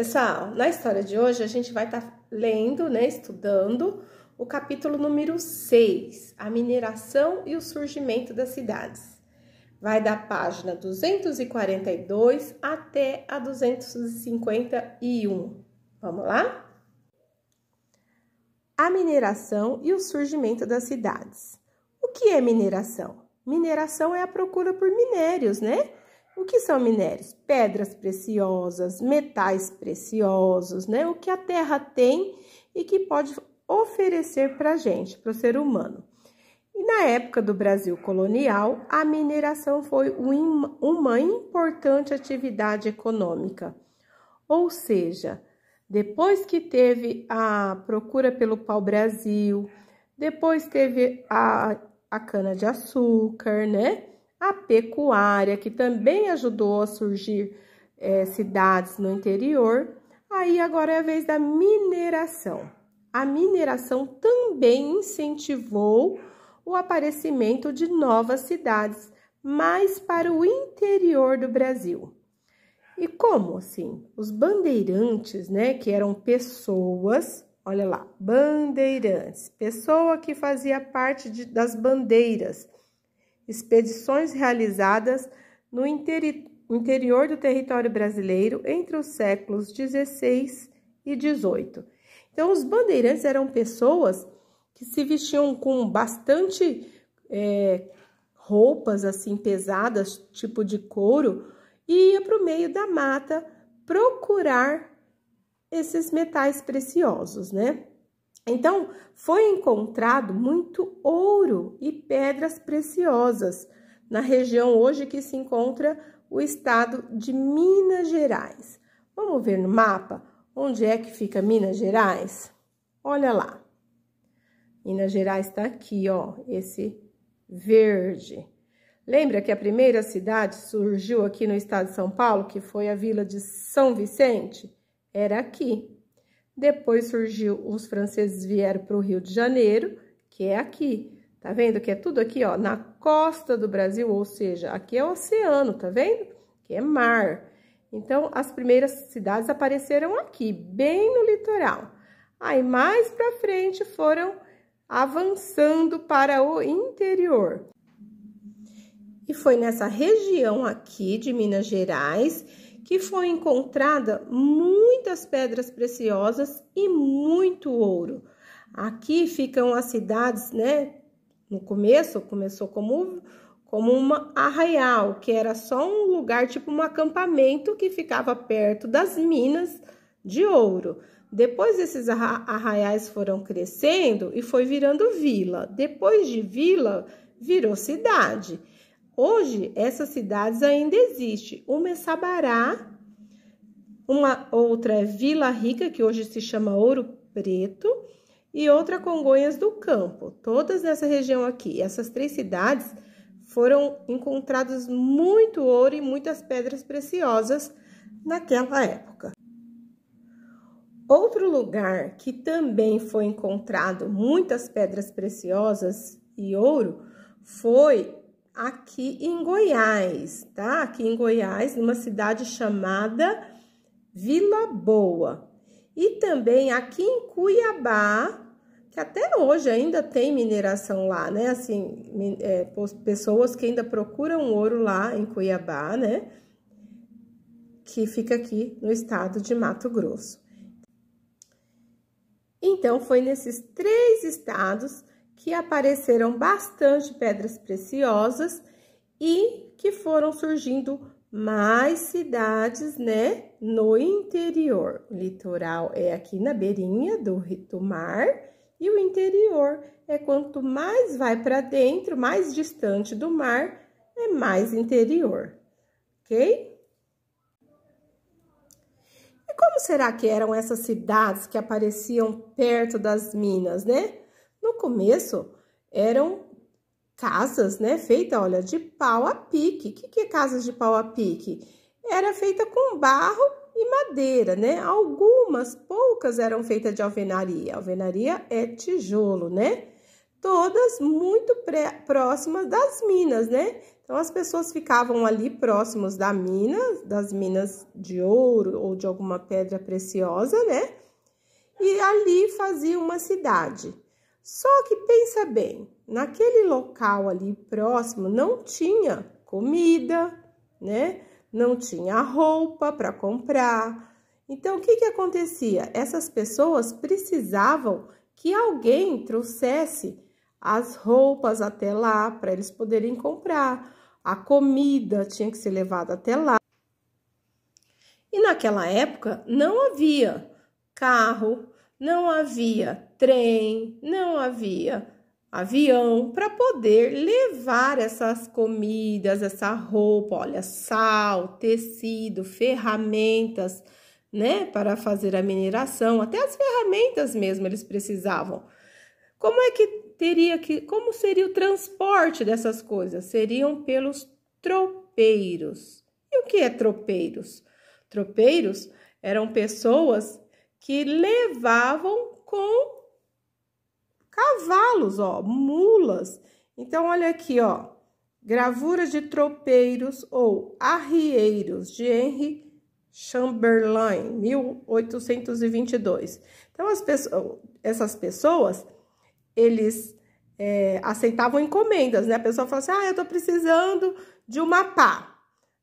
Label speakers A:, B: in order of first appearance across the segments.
A: Pessoal, na história de hoje a gente vai estar lendo, estudando o capítulo número 6, a mineração e o surgimento das cidades. Vai da página 242 até a 251. Vamos lá? A mineração e o surgimento das cidades. O que é mineração? Mineração é a procura por minérios, né? O que são minérios? Pedras preciosas, metais preciosos, né? O que a terra tem e que pode oferecer para a gente, para o ser humano. E na época do Brasil colonial, a mineração foi uma importante atividade econômica. Ou seja, depois que teve a procura pelo pau-brasil, depois teve a cana-de-açúcar, né? A pecuária, que também ajudou a surgir cidades no interior. Aí agora é a vez da mineração. A mineração também incentivou o aparecimento de novas cidades, mais para o interior do Brasil. E como assim? Os bandeirantes, né, que eram pessoas, olha lá, bandeirantes, pessoa que fazia parte das bandeiras, expedições realizadas no interior do território brasileiro entre os séculos 16 e 18. Então, os bandeirantes eram pessoas que se vestiam com bastante roupas assim pesadas, tipo de couro, e ia para o meio da mata procurar esses metais preciosos, né? Então, foi encontrado muito ouro e pedras preciosas na região hoje que se encontra o estado de Minas Gerais. Vamos ver no mapa onde é que fica Minas Gerais? Olha lá. Minas Gerais está aqui, ó, esse verde. Lembra que a primeira cidade surgiu aqui no estado de São Paulo, que foi a vila de São Vicente? Era aqui. Depois surgiu, os franceses vieram para o Rio de Janeiro, que é aqui. Tá vendo que é tudo aqui, ó, na costa do Brasil, ou seja, aqui é o oceano, tá vendo? Que é mar. Então, as primeiras cidades apareceram aqui, bem no litoral. Aí, mais para frente, foram avançando para o interior. E foi nessa região aqui de Minas Gerais que foi encontrada muitas pedras preciosas e muito ouro. Aqui ficam as cidades, né? No começou como uma arraial, que era só um lugar, tipo um acampamento que ficava perto das minas de ouro. Depois esses arraiais foram crescendo e foi virando vila. Depois de vila, virou cidade. Hoje, essas cidades ainda existem. Uma é Sabará, uma outra é Vila Rica, que hoje se chama Ouro Preto, e outra Congonhas do Campo. Todas nessa região aqui. Essas três cidades foram encontradas muito ouro e muitas pedras preciosas naquela época. Outro lugar que também foi encontrado muitas pedras preciosas e ouro foi aqui em Goiás, tá? Aqui em Goiás, numa cidade chamada Vila Boa. E também aqui em Cuiabá, que até hoje ainda tem mineração lá, né? Assim, pessoas que ainda procuram ouro lá em Cuiabá, né? Que fica aqui no estado de Mato Grosso. Então, foi nesses três estados que apareceram bastante pedras preciosas e que foram surgindo mais cidades, né, no interior. O litoral é aqui na beirinha do mar e o interior é quanto mais vai para dentro, mais distante do mar, é mais interior, ok? E como será que eram essas cidades que apareciam perto das minas, né? No começo, eram casas, né, feitas, olha, de pau a pique. O que é casas de pau a pique? Era feita com barro e madeira, né? Algumas, poucas eram feitas de alvenaria. Alvenaria é tijolo, né? todas muito próximas das minas, né? Então, as pessoas ficavam ali próximos das minas de ouro ou de alguma pedra preciosa, né? E ali fazia uma cidade. Só que pensa bem, naquele local ali próximo não tinha comida, né? Não tinha roupa para comprar. Então, o que acontecia? Essas pessoas precisavam que alguém trouxesse as roupas até lá para eles poderem comprar. A comida tinha que ser levada até lá. E naquela época não havia carro, não havia trem, não havia avião para poder levar essas comidas, essa roupa, olha, sal, tecido, ferramentas, né, para fazer a mineração, até as ferramentas mesmo eles precisavam. Como seria o transporte dessas coisas? Seriam pelos tropeiros. E o que é tropeiros? Tropeiros eram pessoas que levavam com cavalos, ó, mulas. Então, olha aqui, ó, gravuras de tropeiros ou arrieiros, de Henry Chamberlain, 1822. Então, essas pessoas, eles aceitavam encomendas, né? A pessoa fala assim, eu tô precisando de uma pá.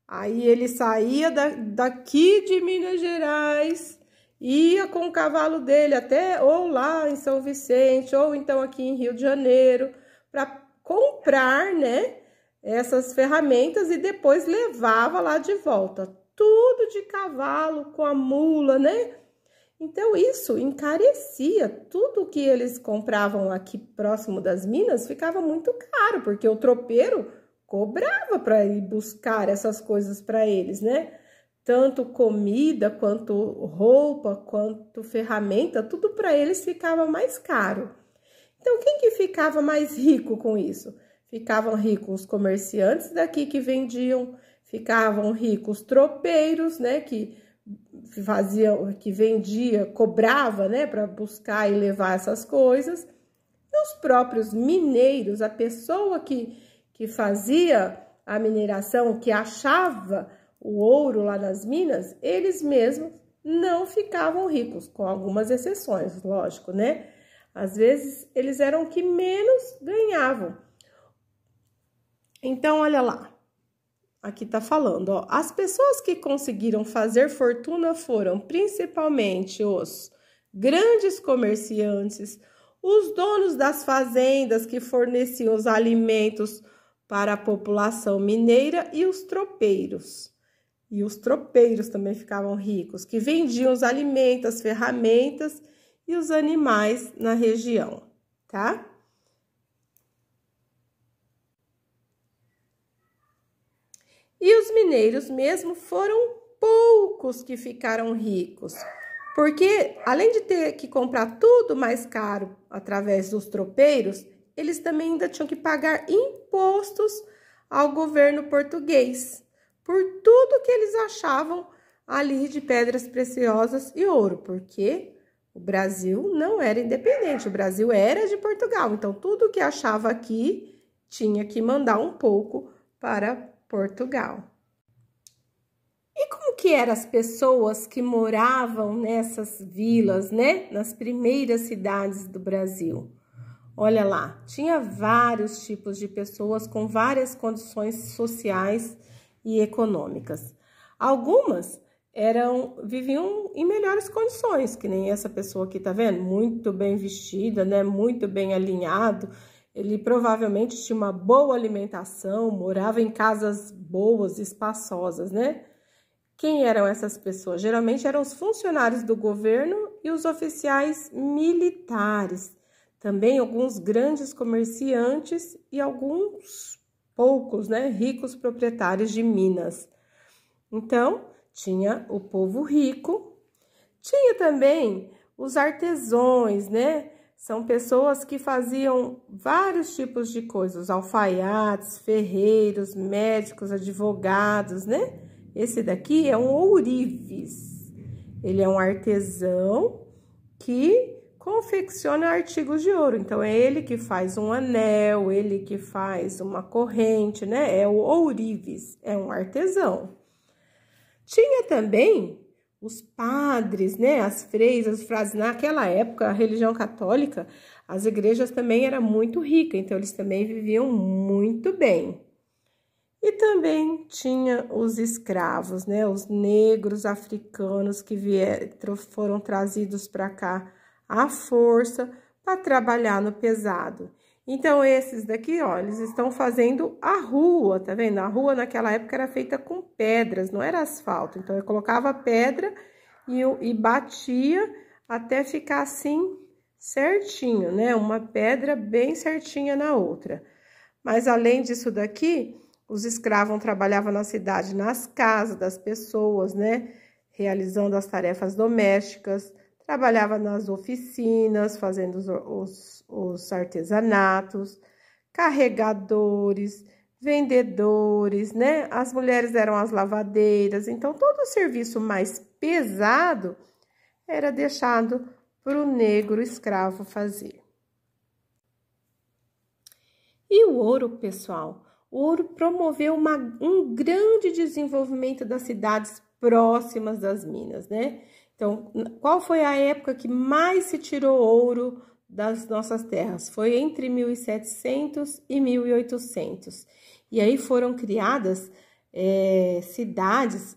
A: Aí ele saía daqui de Minas Gerais, ia com o cavalo dele até ou lá em São Vicente, ou então aqui em Rio de Janeiro, para comprar, né, essas ferramentas e depois levava lá de volta. Tudo de cavalo, com a mula, né? Então, isso encarecia. Tudo que eles compravam aqui próximo das minas ficava muito caro, porque o tropeiro cobrava para ir buscar essas coisas para eles, né? Tanto comida, quanto roupa, quanto ferramenta, tudo para eles ficava mais caro. Então, quem que ficava mais rico com isso? Ficavam ricos os comerciantes daqui que vendiam, ficavam ricos os tropeiros, né, que vendia, cobrava, né, para buscar e levar essas coisas. E os próprios mineiros, a pessoa que fazia a mineração, que achava o ouro lá nas minas, eles mesmos não ficavam ricos, com algumas exceções, lógico, né? Às vezes, eles eram que menos ganhavam. Então, olha lá. Aqui tá falando, ó. As pessoas que conseguiram fazer fortuna foram principalmente os grandes comerciantes, os donos das fazendas que forneciam os alimentos para a população mineira e os tropeiros. E os tropeiros também ficavam ricos, que vendiam os alimentos, as ferramentas e os animais na região, tá? E os mineiros mesmo foram poucos que ficaram ricos, porque além de ter que comprar tudo mais caro através dos tropeiros, eles também ainda tinham que pagar impostos ao governo português, por tudo que eles achavam ali de pedras preciosas e ouro, porque o Brasil não era independente, o Brasil era de Portugal, então tudo que achava aqui tinha que mandar um pouco para Portugal. E como que eram as pessoas que moravam nessas vilas, né? Nas primeiras cidades do Brasil? Olha lá, tinha vários tipos de pessoas com várias condições sociais e econômicas. Algumas viviam em melhores condições, que nem essa pessoa aqui, tá vendo? Muito bem vestida, né? Muito bem alinhado. Ele provavelmente tinha uma boa alimentação, morava em casas boas, espaçosas, né? Quem eram essas pessoas? Geralmente eram os funcionários do governo e os oficiais militares. Também alguns grandes comerciantes e alguns poucos, né, ricos proprietários de minas. Então, tinha o povo rico, tinha também os artesãos, né? São pessoas que faziam vários tipos de coisas, os alfaiates, ferreiros, médicos, advogados, né? Esse daqui é um ourives. Ele é um artesão que confecciona artigos de ouro. Então, é ele que faz um anel, ele que faz uma corrente, né? É o ourives, é um artesão. Tinha também os padres, né? As freiras, os frades. Naquela época, a religião católica, as igrejas também eram muito ricas, então eles também viviam muito bem. E também tinha os escravos, né? Os negros africanos que foram trazidos para cá à força para trabalhar no pesado. Então, esses daqui, ó, eles estão fazendo a rua, tá vendo? A rua naquela época era feita com pedras, não era asfalto. Então, eu colocava pedra e batia até ficar assim certinho, né? Uma pedra bem certinha na outra. Mas, além disso daqui, os escravos trabalhavam na cidade, nas casas das pessoas, né? Realizando as tarefas domésticas, trabalhava nas oficinas, fazendo os artesanatos, carregadores, vendedores, né? As mulheres eram as lavadeiras, então todo o serviço mais pesado era deixado para o negro escravo fazer. E o ouro, pessoal? O ouro promoveu um grande desenvolvimento das cidades próximas das minas, né? Então, qual foi a época que mais se tirou ouro das nossas terras? Foi entre 1700 e 1800. E aí foram criadas cidades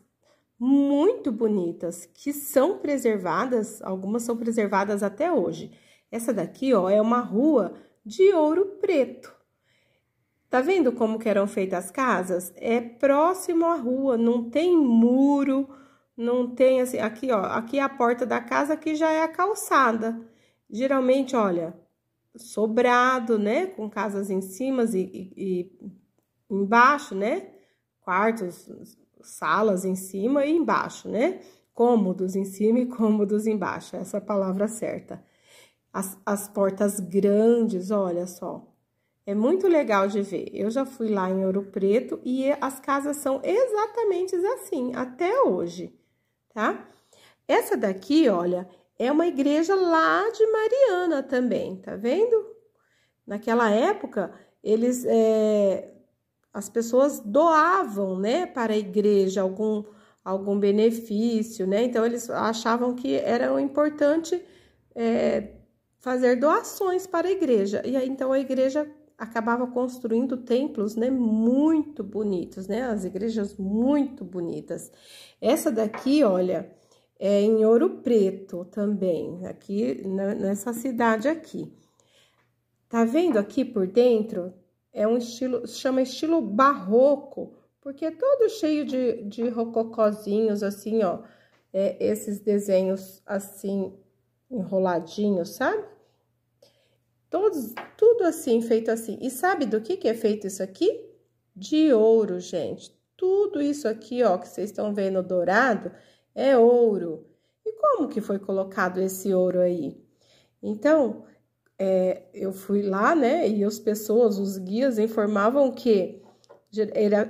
A: muito bonitas, que são preservadas, algumas são preservadas até hoje. Essa daqui, ó, é uma rua de Ouro Preto. Tá vendo como que eram feitas as casas? É próximo à rua, não tem muro, não tem assim, aqui ó, aqui é a porta da casa, aqui já é a calçada. Geralmente, olha, sobrado, né, com casas em cima e embaixo, né, quartos, salas em cima e embaixo, né, cômodos em cima e cômodos embaixo, essa é a palavra certa. As portas grandes, olha só. É muito legal de ver. Eu já fui lá em Ouro Preto e as casas são exatamente assim, até hoje, tá? Essa daqui, olha, é uma igreja lá de Mariana também, tá vendo? Naquela época, as pessoas doavam, né, para a igreja algum benefício, né? Então, eles achavam que era importante fazer doações para a igreja. E aí, então, a igreja acabava construindo templos, né, muito bonitos, né, as igrejas muito bonitas. Essa daqui, olha, é em Ouro Preto também, aqui nessa cidade aqui. Tá vendo aqui por dentro? É um estilo, chama estilo barroco, porque é todo cheio de rococózinhos, assim, ó, esses desenhos assim, enroladinhos, sabe? Tudo assim, feito assim. E sabe do que é feito isso aqui? De ouro, gente. Tudo isso aqui, ó, que vocês estão vendo dourado, é ouro. E como que foi colocado esse ouro aí? Então, eu fui lá, né, e as pessoas, os guias, informavam que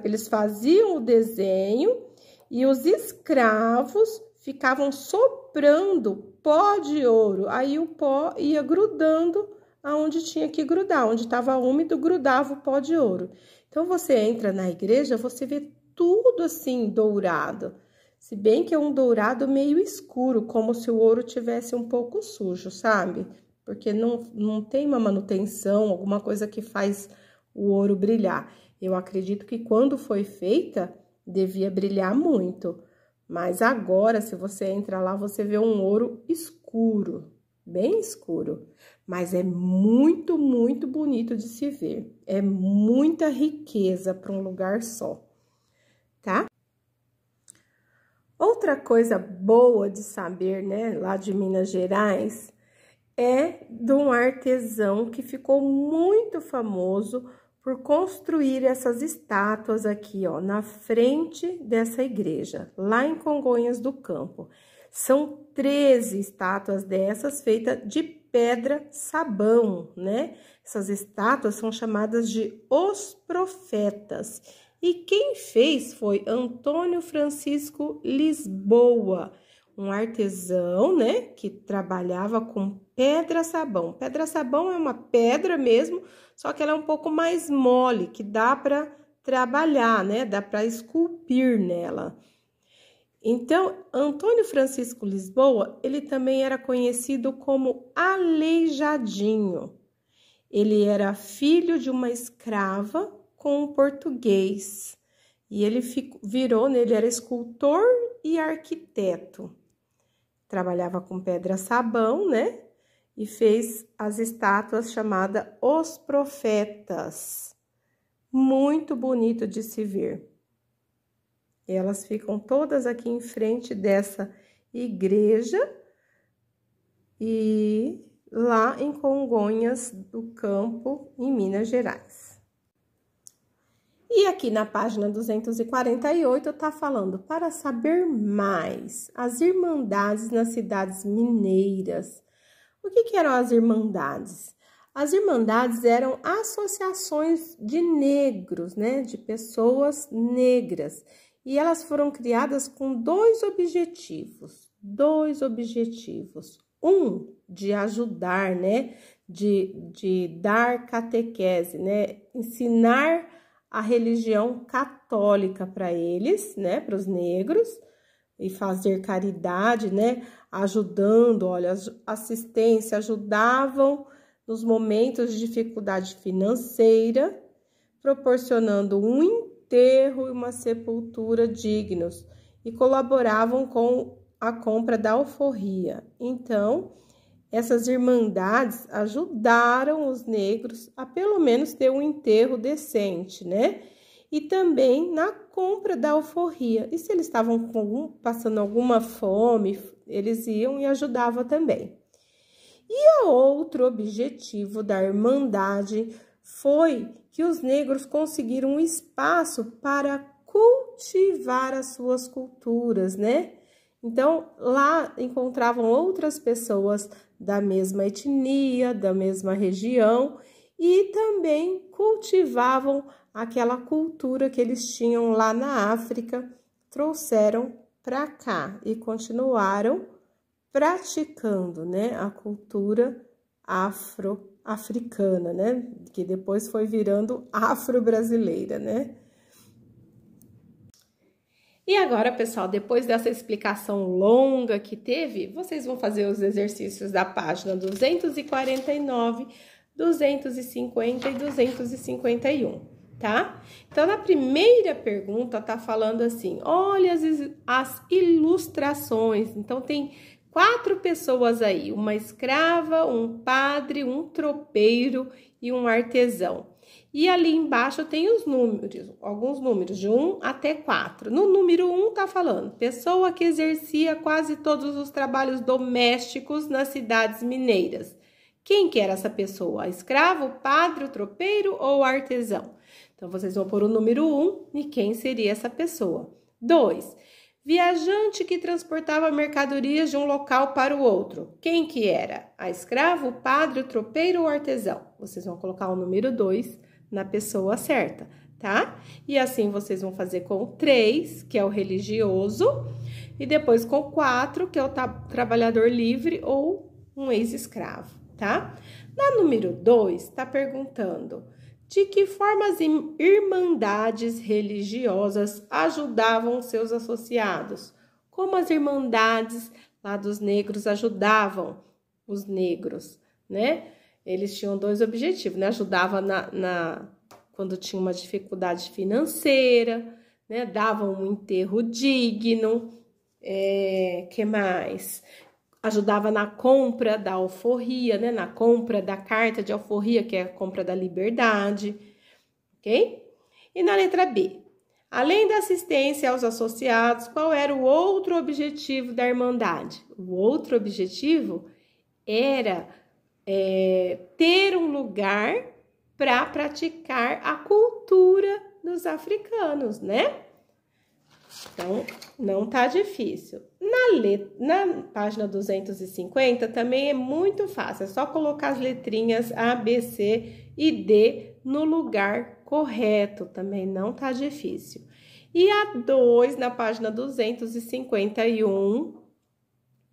A: eles faziam o desenho e os escravos ficavam soprando pó de ouro. Aí o pó ia grudando aonde tinha que grudar, onde estava úmido, grudava o pó de ouro. Então, você entra na igreja, você vê tudo assim, dourado. Se bem que é um dourado meio escuro, como se o ouro tivesse um pouco sujo, sabe? Porque não tem uma manutenção, alguma coisa que faz o ouro brilhar. Eu acredito que quando foi feita, devia brilhar muito. Mas agora, se você entra lá, você vê um ouro escuro, bem escuro. Mas é muito, muito bonito de se ver. É muita riqueza para um lugar só, tá? Outra coisa boa de saber, né, lá de Minas Gerais, é de um artesão que ficou muito famoso por construir essas estátuas aqui, ó, na frente dessa igreja, lá em Congonhas do Campo. São 13 estátuas dessas feitas de pedra sabão, né? Essas estátuas são chamadas de Os Profetas. E quem fez foi Antônio Francisco Lisboa, um artesão, né, que trabalhava com pedra-sabão. Pedra-sabão é uma pedra mesmo, só que ela é um pouco mais mole, que dá para trabalhar, né, dá para esculpir nela. Então, Antônio Francisco Lisboa, ele também era conhecido como Aleijadinho. Ele era filho de uma escrava com um português. E ele ele era escultor e arquiteto. Trabalhava com pedra-sabão, né? E fez as estátuas chamadas Os Profetas. Muito bonito de se ver. Elas ficam todas aqui em frente dessa igreja e lá em Congonhas do Campo, em Minas Gerais. E aqui na página 248 está falando, para saber mais, as irmandades nas cidades mineiras. O que eram as irmandades? As irmandades eram associações de negros, né, de pessoas negras. E elas foram criadas com dois objetivos. Um, de ajudar, né? De dar catequese, né? Ensinar a religião católica para eles, né? Para os negros. E fazer caridade, né? Ajudando, olha, assistência, ajudavam nos momentos de dificuldade financeira, proporcionando um enterro e uma sepultura dignos e colaboravam com a compra da alforria. Então, essas irmandades ajudaram os negros a pelo menos ter um enterro decente, né? E também na compra da alforria. E se eles estavam passando alguma fome, eles iam e ajudavam também. E o outro objetivo da irmandade foi que os negros conseguiram um espaço para cultivar as suas culturas, né? Então, lá encontravam outras pessoas da mesma etnia, da mesma região e também cultivavam aquela cultura que eles tinham lá na África, trouxeram para cá e continuaram praticando, né, a cultura afro-africana, né, que depois foi virando afro-brasileira, né. E agora, pessoal, depois dessa explicação longa que teve, vocês vão fazer os exercícios da página 249, 250 e 251, tá? Então, na primeira pergunta, tá falando assim, olha as ilustrações. Então, tem 4 pessoas aí, uma escrava, um padre, um tropeiro e um artesão. E ali embaixo tem os números, alguns números, de 1 até 4. No número 1 tá falando, pessoa que exercia quase todos os trabalhos domésticos nas cidades mineiras. Quem que era essa pessoa? Escravo, o padre, o tropeiro ou o artesão? Então, vocês vão pôr o número 1 e quem seria essa pessoa. 2. Viajante que transportava mercadorias de um local para o outro. Quem que era? A escravo, o padre, o tropeiro ou o artesão? Vocês vão colocar o número 2 na pessoa certa, tá? E assim vocês vão fazer com o 3, que é o religioso, e depois com o 4, que é o trabalhador livre ou um ex-escravo, tá? Na número 2, tá perguntando de que forma as irmandades religiosas ajudavam seus associados? Como as irmandades lá dos negros ajudavam os negros, né? Eles tinham 2 objetivos, né? Ajudava quando tinha uma dificuldade financeira, né? Davam um enterro digno, que mais? Ajudava na compra da alforria, né? Na compra da carta de alforria, que é a compra da liberdade, ok? E na letra B, além da assistência aos associados, qual era o outro objetivo da Irmandade? O outro objetivo era ter um lugar para praticar a cultura dos africanos, né? Então, não tá difícil. Na página 250 também é muito fácil, é só colocar as letrinhas A, B, C e D no lugar correto, também não tá difícil. E a 2, na página 251,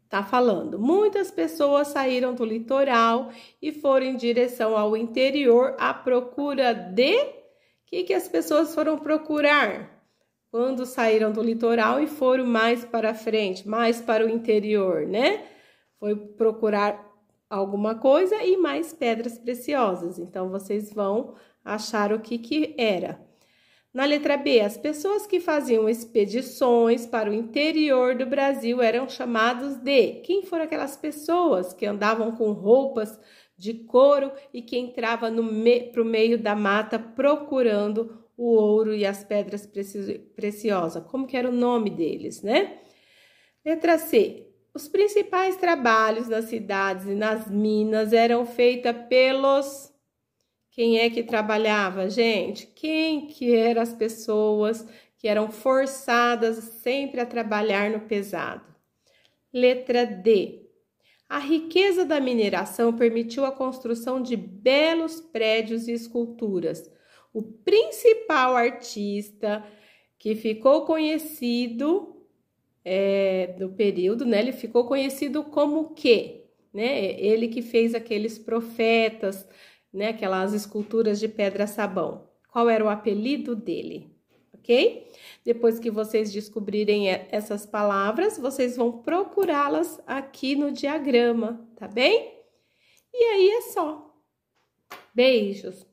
A: tá falando. Muitas pessoas saíram do litoral e foram em direção ao interior à procura de... O que as pessoas foram procurar quando saíram do litoral e foram mais para frente, mais para o interior, né? Foi procurar alguma coisa e mais pedras preciosas. Então, vocês vão achar o que era. Na letra B, as pessoas que faziam expedições para o interior do Brasil eram chamados de... Quem foram aquelas pessoas que andavam com roupas de couro e que entravam para o meio da mata procurando o ouro e as pedras preciosas? Como que era o nome deles, né? Letra C. Os principais trabalhos nas cidades e nas minas eram feitos pelos... Quem é que trabalhava, gente? Quem que eram as pessoas que eram forçadas sempre a trabalhar no pesado? Letra D. A riqueza da mineração permitiu a construção de belos prédios e esculturas. O principal artista que ficou conhecido do período, né? Ele ficou conhecido como quê? Né? Ele que fez aqueles profetas, né? Aquelas esculturas de pedra-sabão. Qual era o apelido dele? Ok? Depois que vocês descobrirem essas palavras, vocês vão procurá-las aqui no diagrama, tá bem? E aí é só. Beijos!